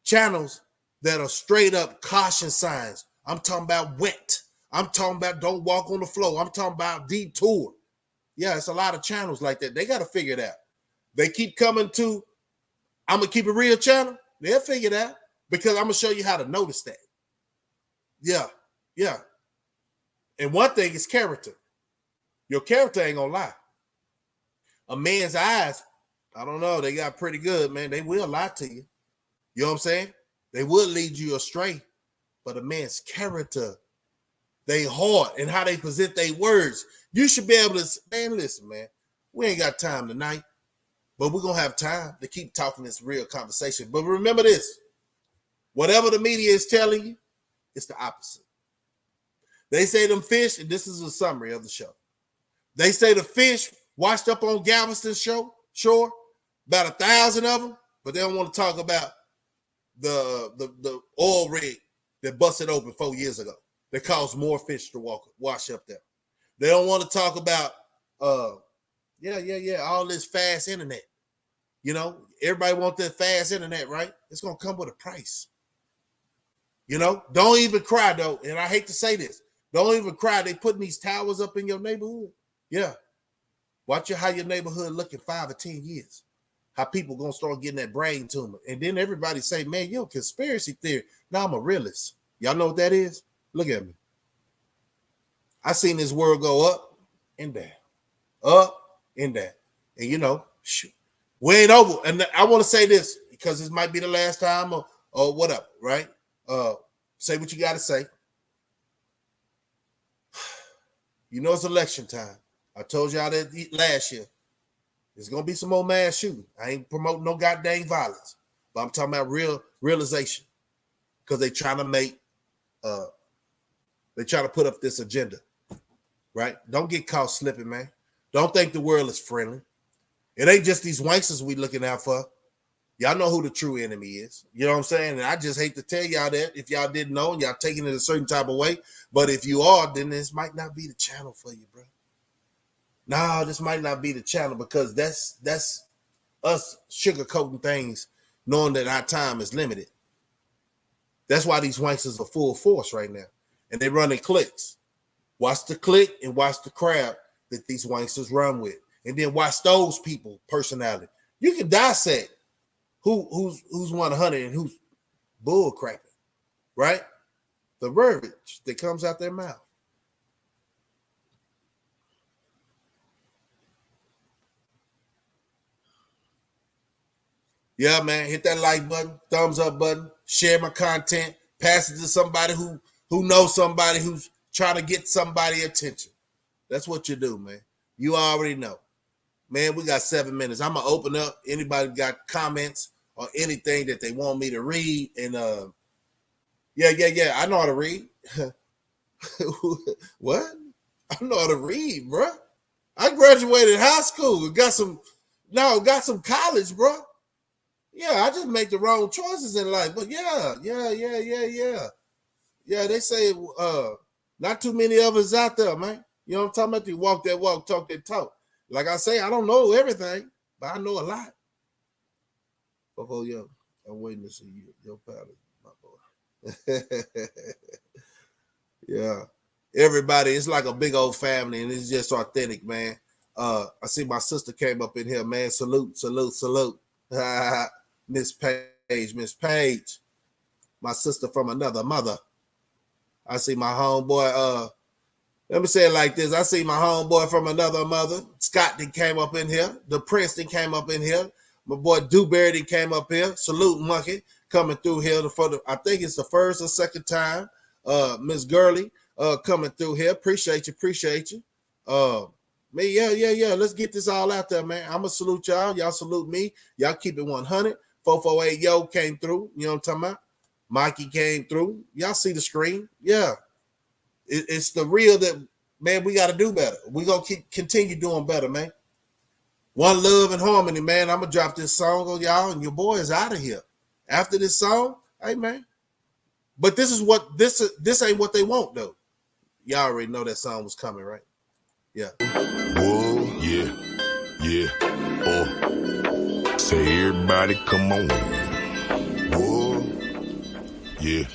Channels that are straight up caution signs. I'm talking about wet. I'm talking about don't walk on the floor. I'm talking about detour. Yeah, it's a lot of channels like that. They got to figure it out. They keep coming to, I'm going to keep it real channel. They'll figure it out because I'm going to show you how to notice that. Yeah. And one thing is character. Your character ain't going to lie. A man's eyes, I don't know, they got pretty good, man. They will lie to you. You know what I'm saying? They will lead you astray. But a man's character, they heart and how they present their words. You should be able to, man, listen, man. We ain't got time tonight, but we're going to have time to keep talking this real conversation. But remember this, whatever the media is telling you, it's the opposite. They say them fish, and this is a summary of the show. They say the fish washed up on Galveston shore, about 1,000 of them, but they don't want to talk about the oil rig that busted open 4 years ago that caused more fish to wash up there. They don't want to talk about, all this fast internet. You know, everybody wants that fast internet, right? It's going to come with a price. You know, don't even cry, though. And I hate to say this. Don't even cry. They putting these towers up in your neighborhood. Yeah. Watch how your neighborhood look in 5 or 10 years. How people going to start getting that brain tumor. And then everybody say, man, you're a conspiracy theory. Now I'm a realist. Y'all know what that is? Look at me. I seen this world go up and down. Up and down. And, you know, we ain't over. And I want to say this because this might be the last time or whatever, right? Say what you got to say. You know it's election time. I told y'all that last year. There's going to be some more mass shooting. I ain't promoting no goddamn violence. But I'm talking about realization. Because they trying to make, they trying to put up this agenda. Right? Don't get caught slipping, man. Don't think the world is friendly. It ain't just these wanksters we looking out for. Y'all know who the true enemy is. You know what I'm saying? And I just hate to tell y'all that if y'all didn't know and y'all taking it a certain type of way. But if you are, then this might not be the channel for you, bro. No, this might not be the channel because that's us sugarcoating things, knowing that our time is limited. That's why these wanksters are full force right now. And they running clicks. Watch the click and watch the crowd that these wanksters run with. And then watch those people personality. You can dissect who's 100 and who's bull crapping, right? The verbiage that comes out their mouth. Yeah, man, hit that like button, thumbs up button, share my content, pass it to somebody who knows somebody who's trying to get somebody attention. That's what you do, man. You already know. Man, we got 7 minutes. I'm going to open up. Anybody got comments or anything that they want me to read? And I know how to read. What? I know how to read, bro. I graduated high school. Got some college, bro. Yeah, I just make the wrong choices in life. But yeah. Yeah, they say not too many of us out there, man. You know what I'm talking about? You walk that walk, talk that talk. Like I say, I don't know everything, but I know a lot. Oh, yo, I'm waiting to see you. Your pal, my boy. Yeah. Everybody, it's like a big old family, and it's just authentic, man. I see my sister came up in here, man. Salute. Miss Page. My sister from another mother. I see my homeboy, let me say it like this. I see my homeboy from another mother. Scott that came up in here. The Prince that came up in here. My boy Dewberry that came up here. Salute Monkey coming through here I think it's the first or second time. Miss Gurley coming through here. Appreciate you. Man, yeah. Let's get this all out there, man. I'ma salute y'all. Y'all salute me. Y'all keep it 100. 448 Yo came through. You know what I'm talking about? Mikey came through. Y'all see the screen? Yeah. It's the real that, man, we got to do better. We're going to continue doing better, man. One love and harmony, man. I'm going to drop this song on y'all, and your boy is out of here. After this song, hey, man. But this ain't what they want, though. Y'all already know that song was coming, right? Yeah. Whoa, yeah. Oh, say everybody come on. Whoa, yeah.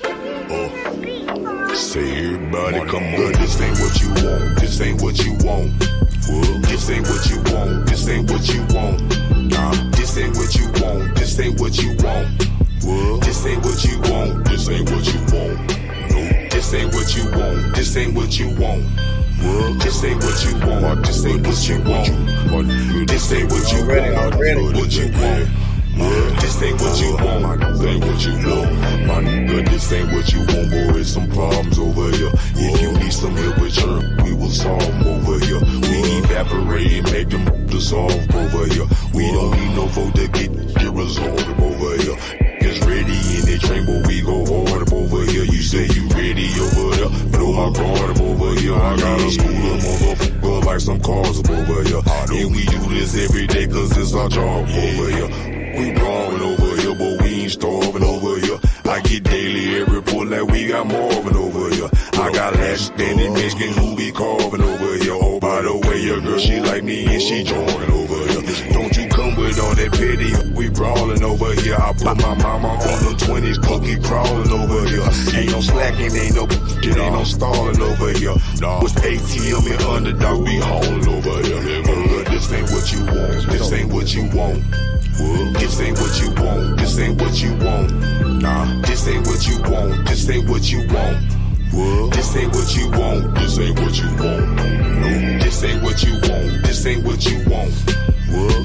Oh, say everybody come on. This ain't what you want. This ain't what you want. Whoa, this ain't what you want. This ain't what you want. Nah, this ain't what you want. This ain't what you want. Whoa, this ain't what you want. This ain't what you want. No, this ain't what you want. This ain't what you want. Well, this ain't what you want. This ain't what you want. This ain't what you want. What you want. This ain't what you want. This ain't what you want. My nigga, this ain't what you want, boy. It's some problems over here. If you need some help with your, we will solve them over here. We evaporate and make them dissolve over here. We don't need no vote to get resolved over here. It's ready in the train, but we go hard up over here. You say you ready over there, blow my guard up over here. I got a scooter, motherfucker, like some cars up over here. And we do this every day, cause it's our job over here. We brawling over here, but we ain't starving over here. I get daily every report like we got Marvin over here. I got last standing Mexican who be carving over here. My mama on them 20s, cookie crawling over here. Ain't no slacking, ain't no stalling over here. With ATM and underdog, we hauling over here. Nigga, this ain't what you want. This ain't what you want. This ain't what you want. This ain't what you want. Nah, this ain't what you want. This ain't what you want. This ain't what you want. This ain't what you want. No, this ain't what you want. This ain't what you want.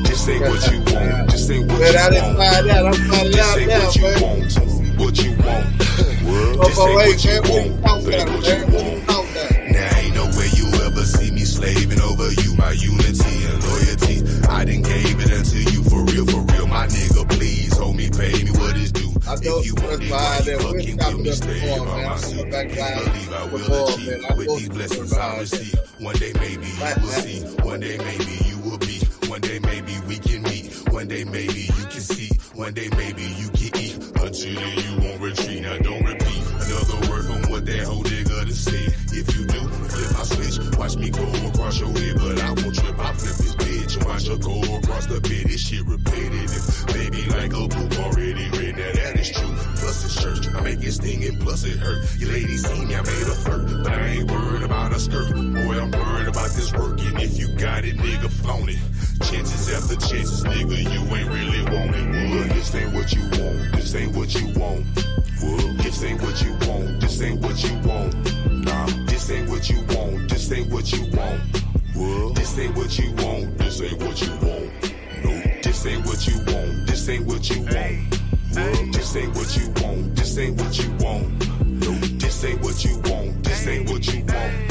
This ain't what you want. This ain't what you want. This ain't what you want. What you want. This ain't what you want. This ain't what you want. Now ain't no way you ever see me slaving over you. My unity and loyalty, I done gave it unto you for real, my nigga. Please hold me, pay me what is due. If you want me, fucking give me stay on my seat. Believe I will achieve with these blessings I receive. One day maybe you will see. One day maybe you will be. One day maybe we can meet. One day maybe you can see. One day maybe you can eat. Until then you won't retreat. Now don't repeat another word from what that whole nigga to say. If you do, flip my switch. Watch me go across your head, but I won't trip. I flip this bitch. Watch her go across the bed. This shit repetitive. Baby like a book already read. Now that is true. Plus it's church. I make it sting and plus it hurt. Your lady see me, I made a flirt. But I ain't worried about a skirt. Boy, I'm worried about this work. And if you got it, nigga, flaunt it. Chances after chances, nigga, you ain't really want it. This ain't what you want. This ain't what you want. This ain't what you want. This ain't what you want. Nah, this ain't what you want. This ain't what you want. This ain't what you want. This ain't what you want. No, this ain't what you want. This ain't what you want. This ain't what you want. This ain't what you want. No, this ain't what you want. This ain't what you want.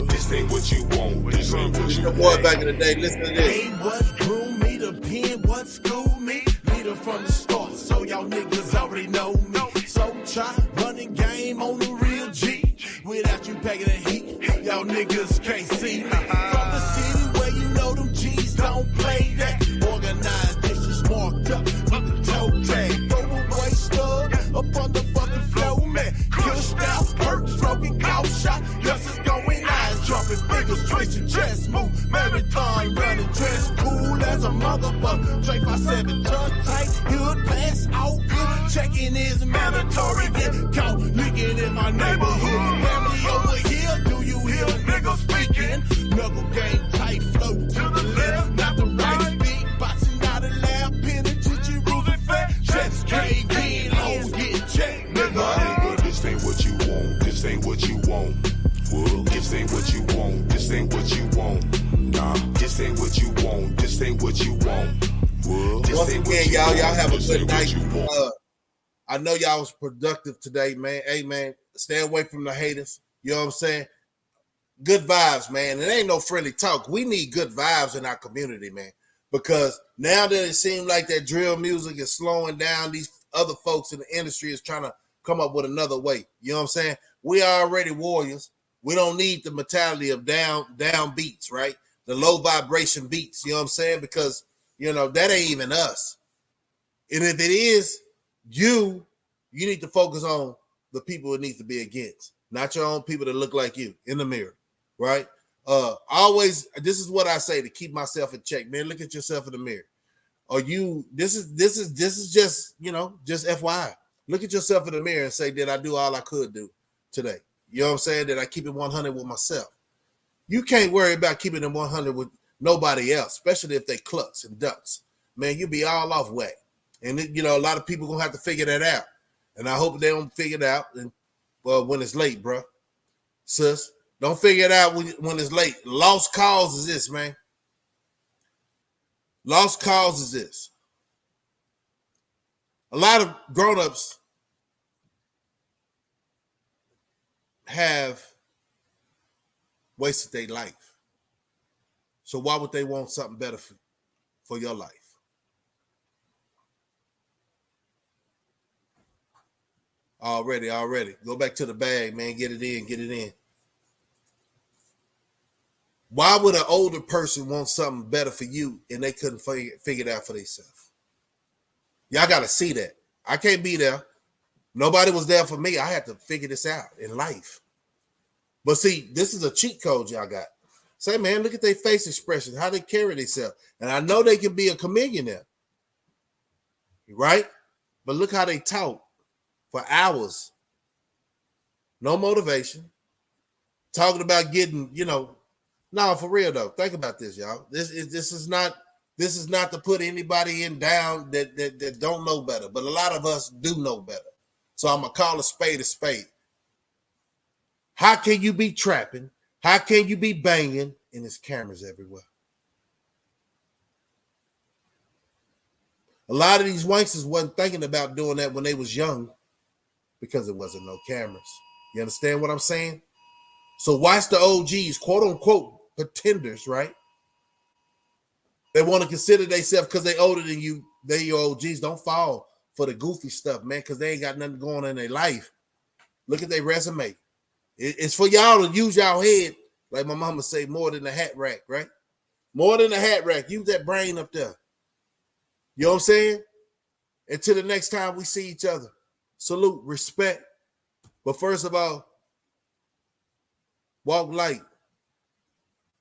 This ain't what you want. This ain't what you want. Boy, back in the day, listen to this. Hey, what grew me to pen? What school me? Leader from the start, so y'all niggas already know me. So try running game on the real G. Without you packing the heat, y'all niggas can't see me. From the city where you know them G's don't play that. Organized dishes marked up with the toe tag. Throw away stub up on the fucking floor, man. Pushed out, hurt, stroking, cow shot. Yes, it's going eyes, dropping fingers, twitching, chest move. Marathon running, dress cool as a motherfucker. Drake 5'7", tuck tight, hood pass out good. Checking is mandatory. Get caught leaking in my neighborhood. Family over here, do you hear niggas speaking? Knuckle game tight, flow to the left, not the right. Speed boxing out of lab, penitentiary rules and fat. Checks cave in, hoes get checked, nigga. This ain't what you want. This ain't what you want. This ain't what you want. This ain't what you want. Nah, this ain't what you want. This ain't what you want. Once again, y'all have a good night. I know y'all was productive today, man. Hey, man, stay away from the haters. You know what I'm saying? Good vibes, man. It ain't no friendly talk. We need good vibes in our community, man. Because now that it seems like that drill music is slowing down, these other folks in the industry is trying to come up with another way. You know what I'm saying? We are already warriors. We don't need the mentality of down beats, right? The low vibration beats, you know what I'm saying? Because, you know, that ain't even us. And if it is you need to focus on the people it needs to be against, not your own people that look like you in the mirror, right? Always, this is what I say to keep myself in check, man. Look at yourself in the mirror. Or this is just, you know, just FYI. Look at yourself in the mirror and say, did I do all I could do today? You know what I'm saying? Did I keep it 100 with myself? You can't worry about keeping it 100 with nobody else, especially if they clucks and ducks. Man, you'll be all off whack. And, you know, a lot of people going to have to figure that out. And I hope they don't figure it out when it's late, bro. Sis, don't figure it out when it's late. Lost cause is this, man. Lost cause is this. A lot of grown-ups have wasted their life. So why would they want something better for your life? Already. Go back to the bag, man. Get it in. Why would an older person want something better for you and they couldn't figure it out for themselves? Y'all got to see that. I can't be there. Nobody was there for me. I had to figure this out in life. But see, this is a cheat code y'all got. Say, man, look at their face expression, how they carry themselves. And I know they can be a chameleon there. Right? But look how they talk for hours. No motivation. Talking about getting, no, for real though. Think about this, y'all. This is not to put anybody in down that don't know better, but a lot of us do know better. So I'm gonna call a spade a spade. How can you be trapping? How can you be banging? And there's cameras everywhere. A lot of these wanksters wasn't thinking about doing that when they was young because there wasn't no cameras. You understand what I'm saying? So watch the OGs, quote unquote, pretenders, right? They want to consider themselves because they older than you. They your OGs. Don't fall for the goofy stuff, man, because they ain't got nothing going on in their life. Look at their resume. It's for y'all to use y'all head, like my mama say, more than a hat rack, right? More than a hat rack. Use that brain up there. You know what I'm saying? Until the next time we see each other. Salute, respect. But first of all, walk light.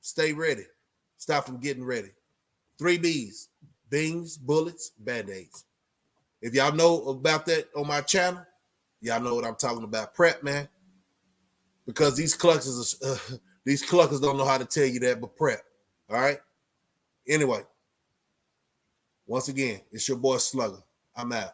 Stay ready. Stop from getting ready. 3 B's. Beans, bullets, Band-Aids. If y'all know about that on my channel, y'all know what I'm talking about. Prep, man. Because these cluckers don't know how to tell you that, but prep. All right? Anyway, once again, it's your boy Slugga. I'm out.